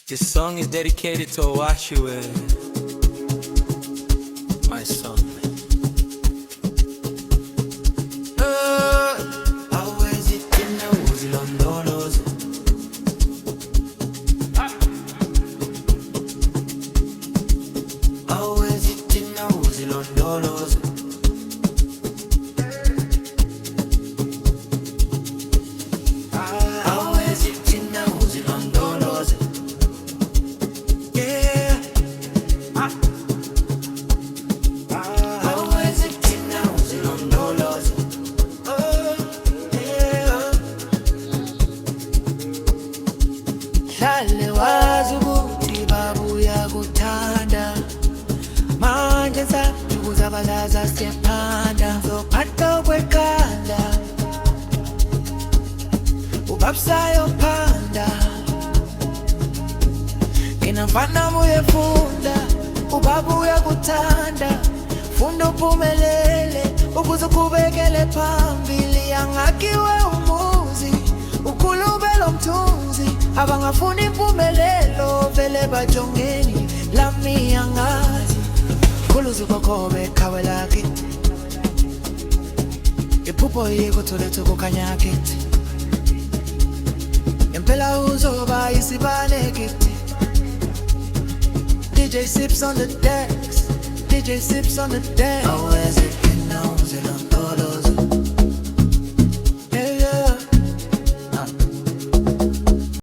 This song is dedicated to Owashiwe, my son. Hawezi tena uzilondoloze. Hawezi tena uzilondoloze. Hawezi tena uzilondoloze. Hawezi tena uzilondoloze. Hlale wazi ukuthi babuya kuthanda, manje sakuzabalaza siyaphanda, zophatha kwekhanda ubabsayo phanda, ngina mfana uyefunda, ubaba uyakuthanda, funda uphumelele ukuze uqhubekele phambili. Angakiwe umuzi ukhulubela umthunzi, abangafuni impumelelo vele bajongeni lami angazi. Khuluzi kokhobe khawe lakithi, iphupho yikho tholethu kukhanya kithi, impela uzoba isibane kithi. DJ sips on the decks, DJ sips on the deck. Hawezi tena uzilondoloze.